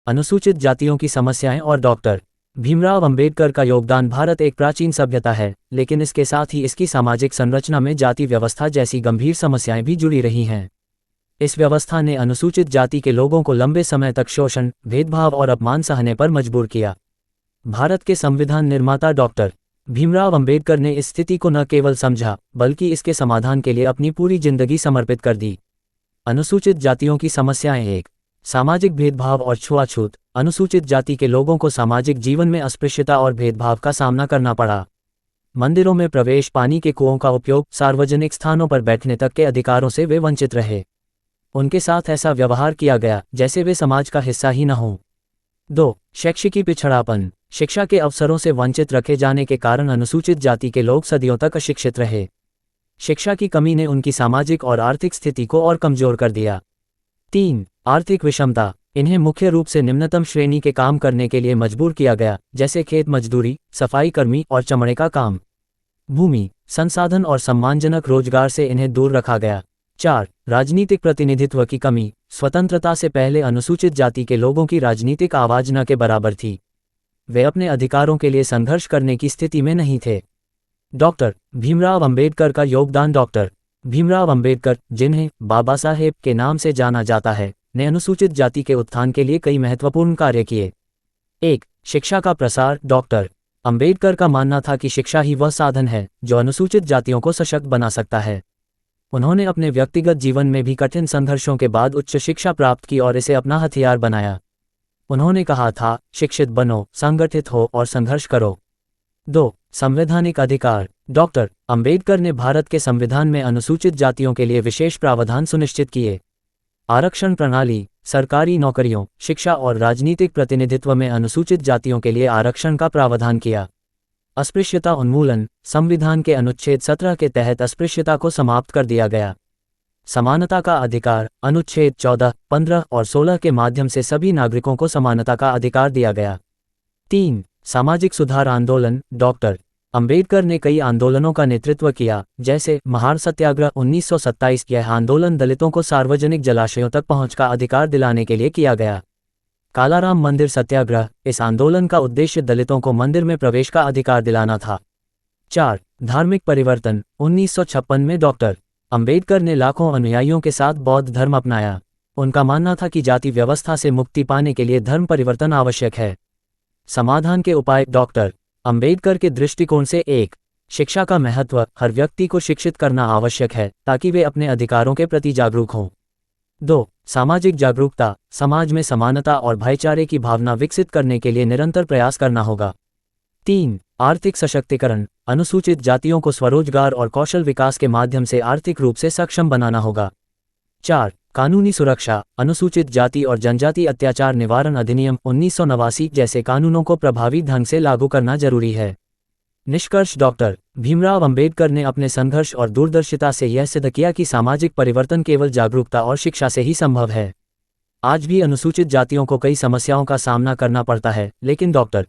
अनुसूचित जातियों की समस्याएं और डॉक्टर भीमराव अंबेडकर का योगदान। भारत एक प्राचीन सभ्यता है, लेकिन इसके साथ ही इसकी सामाजिक संरचना में जाति व्यवस्था जैसी गंभीर समस्याएं भी जुड़ी रही हैं। इस व्यवस्था ने अनुसूचित जाति के लोगों को लंबे समय तक शोषण, भेदभाव और अपमान सहने पर मजबूर किया। भारत के संविधान निर्माता डॉक्टर भीमराव अंबेडकर ने इस स्थिति को न केवल समझा, बल्कि इसके समाधान के लिए अपनी पूरी जिंदगी समर्पित कर दी। अनुसूचित जातियों की समस्याएं। 1. सामाजिक भेदभाव और छुआछूत। अनुसूचित जाति के लोगों को सामाजिक जीवन में अस्पृश्यता और भेदभाव का सामना करना पड़ा। मंदिरों में प्रवेश, पानी के कुओं का उपयोग, सार्वजनिक स्थानों पर बैठने तक के अधिकारों से वे वंचित रहे। उनके साथ ऐसा व्यवहार किया गया जैसे वे समाज का हिस्सा ही न हों। 2. शैक्षिकी पिछड़ापन। शिक्षा के अवसरों से वंचित रखे जाने के कारण अनुसूचित जाति के लोग सदियों तक अशिक्षित रहे। शिक्षा की कमी ने उनकी सामाजिक और आर्थिक स्थिति को और कमजोर कर दिया। 3. आर्थिक विषमता। इन्हें मुख्य रूप से निम्नतम श्रेणी के काम करने के लिए मजबूर किया गया, जैसे खेत मजदूरी, सफाई कर्मी और चमड़े का काम। भूमि, संसाधन और सम्मानजनक रोजगार से इन्हें दूर रखा गया। 4. राजनीतिक प्रतिनिधित्व की कमी। स्वतंत्रता से पहले अनुसूचित जाति के लोगों की राजनीतिक आवाज न के बराबर थी। वे अपने अधिकारों के लिए संघर्ष करने की स्थिति में नहीं थे। डॉक्टर भीमराव अंबेडकर का योगदान। डॉक्टर भीमराव अंबेडकर, जिन्हें बाबा साहेब के नाम से जाना जाता है, ने अनुसूचित जाति के उत्थान के लिए कई महत्वपूर्ण कार्य किए। 1. शिक्षा का प्रसार। डॉक्टर अंबेडकर का मानना था कि शिक्षा ही वह साधन है जो अनुसूचित जातियों को सशक्त बना सकता है। उन्होंने अपने व्यक्तिगत जीवन में भी कठिन संघर्षों के बाद उच्च शिक्षा प्राप्त की और इसे अपना हथियार बनाया। उन्होंने कहा था, शिक्षित बनो, संगठित हो और संघर्ष करो। 2. संवैधानिक अधिकार। डॉक्टर अंबेडकर ने भारत के संविधान में अनुसूचित जातियों के लिए विशेष प्रावधान सुनिश्चित किए। आरक्षण प्रणाली, सरकारी नौकरियों, शिक्षा और राजनीतिक प्रतिनिधित्व में अनुसूचित जातियों के लिए आरक्षण का प्रावधान किया। अस्पृश्यता उन्मूलन। संविधान के अनुच्छेद 17 के तहत अस्पृश्यता को समाप्त कर दिया गया। समानता का अधिकार। अनुच्छेद 14, 15 और 16 के माध्यम से सभी नागरिकों को समानता का अधिकार दिया गया। 3. सामाजिक सुधार आंदोलन। डॉक्टर अंबेडकर ने कई आंदोलनों का नेतृत्व किया, जैसे महार सत्याग्रह 1927। यह आंदोलन दलितों को सार्वजनिक जलाशयों तक पहुंच का अधिकार दिलाने के लिए किया गया। कालाराम मंदिर सत्याग्रह। इस आंदोलन का उद्देश्य दलितों को मंदिर में प्रवेश का अधिकार दिलाना था। 4. धार्मिक परिवर्तन। 1956 में डॉक्टर अंबेडकर ने लाखों अनुयायियों के साथ बौद्ध धर्म अपनाया। उनका मानना था कि जाति व्यवस्था से मुक्ति पाने के लिए धर्म परिवर्तन आवश्यक है। समाधान के उपाय। डॉक्टर अंबेडकर के दृष्टिकोण से 1. शिक्षा का महत्व। हर व्यक्ति को शिक्षित करना आवश्यक है ताकि वे अपने अधिकारों के प्रति जागरूक हों। 2. सामाजिक जागरूकता। समाज में समानता और भाईचारे की भावना विकसित करने के लिए निरंतर प्रयास करना होगा। 3. आर्थिक सशक्तिकरण। अनुसूचित जातियों को स्वरोजगार और कौशल विकास के माध्यम से आर्थिक रूप से सक्षम बनाना होगा। 4. कानूनी सुरक्षा। अनुसूचित जाति और जनजाति अत्याचार निवारण अधिनियम 1989 जैसे कानूनों को प्रभावी ढंग से लागू करना जरूरी है। निष्कर्ष। डॉक्टर भीमराव अंबेडकर ने अपने संघर्ष और दूरदर्शिता से यह सिद्ध किया कि सामाजिक परिवर्तन केवल जागरूकता और शिक्षा से ही संभव है। आज भी अनुसूचित जातियों को कई समस्याओं का सामना करना पड़ता है, लेकिन डॉक्टर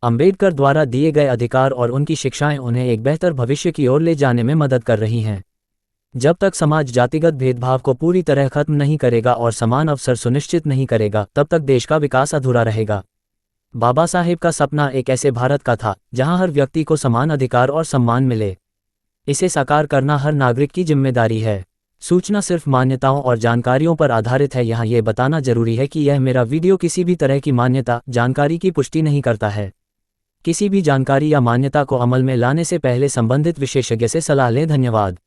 अंबेडकर द्वारा दिए गए अधिकार और उनकी शिक्षाएं उन्हें एक बेहतर भविष्य की ओर ले जाने में मदद कर रही हैं। जब तक समाज जातिगत भेदभाव को पूरी तरह खत्म नहीं करेगा और समान अवसर सुनिश्चित नहीं करेगा, तब तक देश का विकास अधूरा रहेगा। बाबा साहेब का सपना एक ऐसे भारत का था जहां हर व्यक्ति को समान अधिकार और सम्मान मिले। इसे साकार करना हर नागरिक की जिम्मेदारी है। सूचना सिर्फ मान्यताओं और जानकारियों पर आधारित है। यहाँ ये बताना जरूरी है कि यह मेरा वीडियो किसी भी तरह की मान्यता, जानकारी की पुष्टि नहीं करता है। किसी भी जानकारी या मान्यता को अमल में लाने से पहले संबंधित विशेषज्ञ से सलाह लें। धन्यवाद।